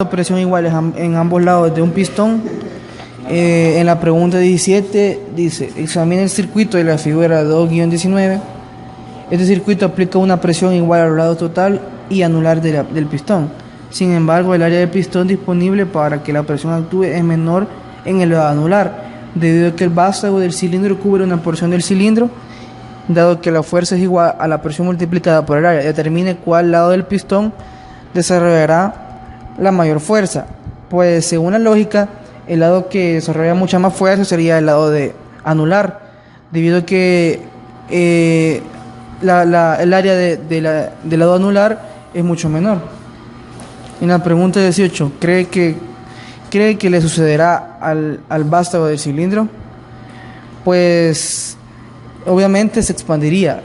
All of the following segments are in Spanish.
presión iguales en ambos lados de un pistón. En la pregunta 17 dice: examina el circuito de la figura 2-19. Este circuito aplica una presión igual a los lados total y anular del pistón. Sin embargo, el área del pistón disponible para que la presión actúe es menor en el lado anular, debido a que el vástago del cilindro cubre una porción del cilindro. Dado que la fuerza es igual a la presión multiplicada por el área, determine cuál lado del pistón desarrollará la mayor fuerza. Pues según la lógica, el lado que desarrolla mucha más fuerza sería el lado de anular, debido a que el área del lado anular es mucho menor. En la pregunta 18, ¿cree que le sucederá al vástago del cilindro? Pues obviamente se expandiría.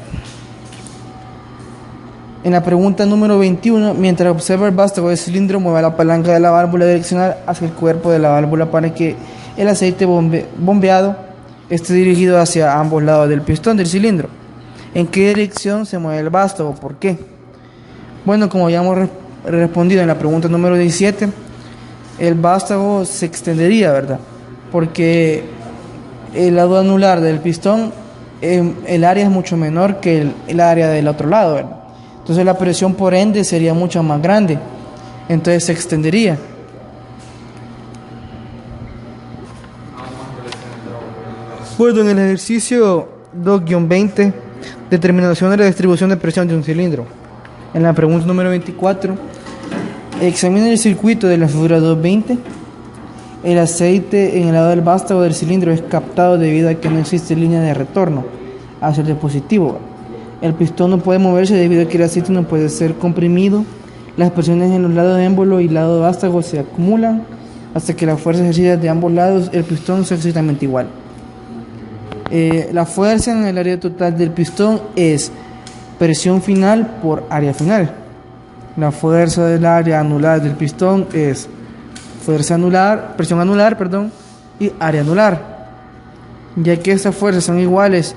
En la pregunta número 21, mientras observa el vástago del cilindro, mueve la palanca de la válvula direccional hacia el cuerpo de la válvula para que el aceite bombeado esté dirigido hacia ambos lados del pistón del cilindro. ¿En qué dirección se mueve el vástago? ¿Por qué? Bueno, como ya hemos respondido en la pregunta número 17, el vástago se extendería, ¿verdad? Porque el lado anular del pistón, el área es mucho menor que el área del otro lado, ¿verdad? Entonces la presión por ende sería mucho más grande, entonces se extendería. Bueno, en el ejercicio 2-20, determinación de la distribución de presión de un cilindro. En la pregunta número 24, examina el circuito de la figura 2-20. El aceite en el lado del vástago del cilindro es captado debido a que no existe línea de retorno hacia el dispositivo. El pistón no puede moverse debido a que el aceite no puede ser comprimido. Las presiones en los lados de émbolo y lado de vástago se acumulan hasta que la fuerza ejercida de ambos lados del pistón sea exactamente igual. La fuerza en el área total del pistón es presión final por área final. La fuerza del área anular del pistón es presión anular, y área anular. Ya que estas fuerzas son iguales,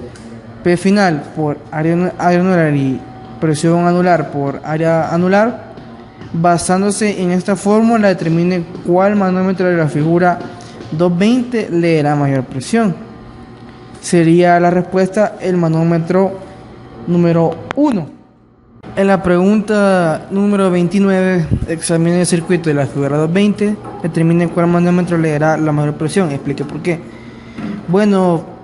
P final por área anular y presión anular por área anular, basándose en esta fórmula determine cuál manómetro de la figura 220 lee la mayor presión. Sería la respuesta el manómetro número 1. En la pregunta número 29, examine el circuito de la figura 220, determine cuál manómetro leerá la mayor presión. Explique por qué. Bueno,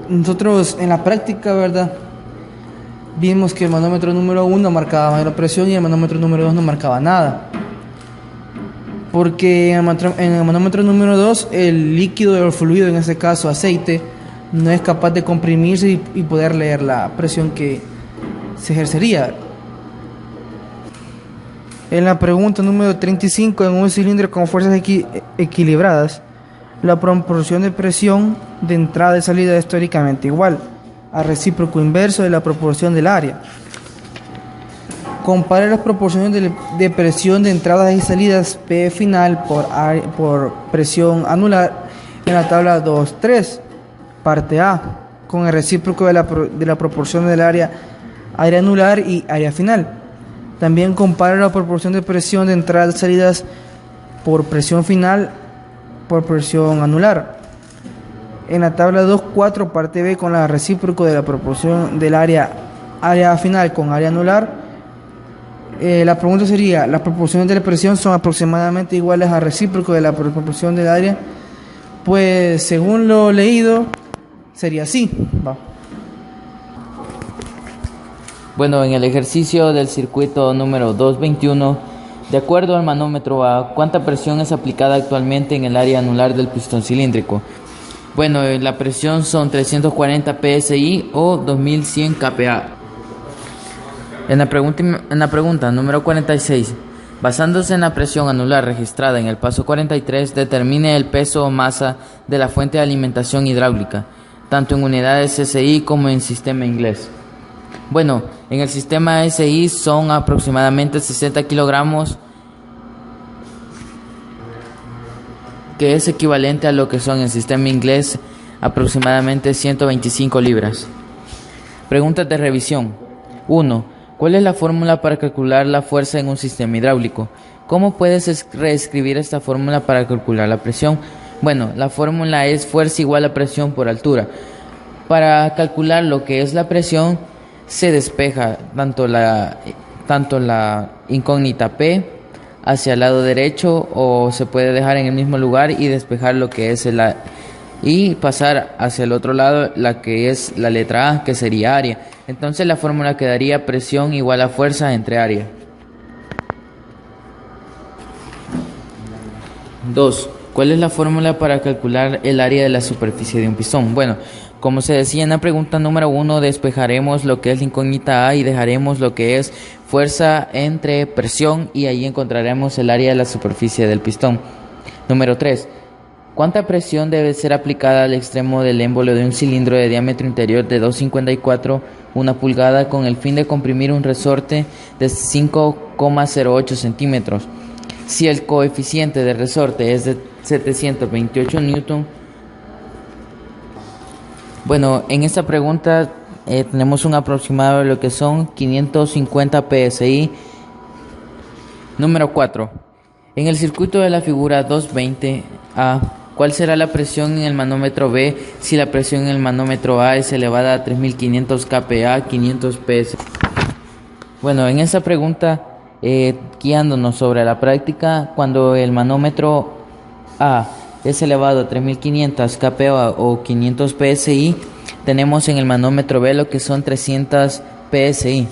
nosotros en la práctica, ¿verdad?, vimos que el manómetro número 1 marcaba mayor presión y el manómetro número 2 no marcaba nada. Porque en el manómetro número 2, el líquido o el fluido, en este caso aceite, no es capaz de comprimirse y poder leer la presión que se ejercería. En la pregunta número 35, en un cilindro con fuerzas equilibradas, la proporción de presión de entrada y salida es teóricamente igual al recíproco inverso de la proporción del área. Compare las proporciones de presión de entradas y salidas P final por presión anular en la tabla 2.3, parte A, con el recíproco de la proporción del área anular y área final. También compara la proporción de presión de entradas y salidas por presión final por presión anular en la tabla 2.4, parte B, con la recíproco de la proporción del área final con área anular. La pregunta sería: las proporciones de la presión son aproximadamente iguales al recíproco de la proporción del área. Pues según lo leído sería así. Bueno, en el ejercicio del circuito número 221, de acuerdo al manómetro A, ¿cuánta presión es aplicada actualmente en el área anular del pistón cilíndrico? Bueno, la presión son 340 psi o 2100 kPa. En la pregunta número 46, basándose en la presión anular registrada en el paso 43, determine el peso o masa de la fuente de alimentación hidráulica, tanto en unidades SI como en sistema inglés. Bueno, en el sistema SI son aproximadamente 60 kilogramos, que es equivalente a lo que son en el sistema inglés aproximadamente 125 libras. Preguntas de revisión. 1. ¿Cuál es la fórmula para calcular la fuerza en un sistema hidráulico? ¿Cómo puedes reescribir esta fórmula para calcular la presión? Bueno, la fórmula es fuerza igual a presión por altura. Para calcular lo que es la presión, se despeja tanto la incógnita P hacia el lado derecho, o se puede dejar en el mismo lugar y despejar lo que es y pasar hacia el otro lado la que es la letra A, que sería área. Entonces la fórmula quedaría presión igual a fuerza entre área. 2. ¿Cuál es la fórmula para calcular el área de la superficie de un pistón? Bueno, como se decía en la pregunta número 1, despejaremos lo que es la incógnita A y dejaremos lo que es fuerza entre presión, y ahí encontraremos el área de la superficie del pistón. Número 3. ¿Cuánta presión debe ser aplicada al extremo del émbolo de un cilindro de diámetro interior de 2,54 pulgada con el fin de comprimir un resorte de 5,08 centímetros? Si el coeficiente de resorte es de 728 newton. Bueno, en esta pregunta tenemos un aproximado de lo que son 550 psi. Número 4. En el circuito de la figura 220A, ¿cuál será la presión en el manómetro B si la presión en el manómetro A es elevada a 3500 kPa, 500 ps? Bueno, en esta pregunta, guiándonos sobre la práctica, cuando el manómetro A es elevado a 3500 kPa o 500 psi, tenemos en el manómetro B lo que son 300 psi.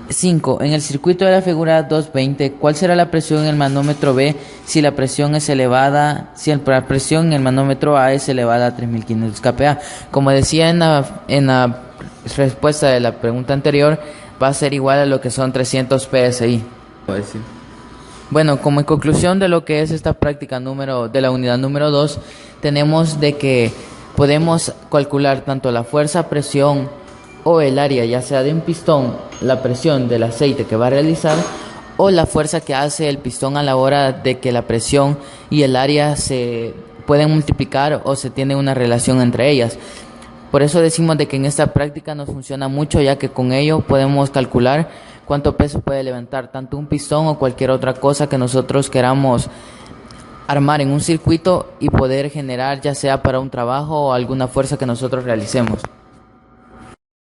5. En el circuito de la figura 220, ¿cuál será la presión en el manómetro B si la presión en el manómetro A es elevada a 3500 kPa? Como decía en la respuesta de la pregunta anterior, va a ser igual a lo que son 300 psi. Bueno, como en conclusión de lo que es esta práctica de la unidad número 2, tenemos de que podemos calcular tanto la fuerza, presión o el área, ya sea de un pistón, la presión del aceite que va a realizar, o la fuerza que hace el pistón a la hora de que la presión y el área se pueden multiplicar o se tiene una relación entre ellas. Por eso decimos de que en esta práctica nos funciona mucho, ya que con ello podemos calcular cuánto peso puede levantar tanto un pistón o cualquier otra cosa que nosotros queramos armar en un circuito y poder generar, ya sea para un trabajo o alguna fuerza que nosotros realicemos.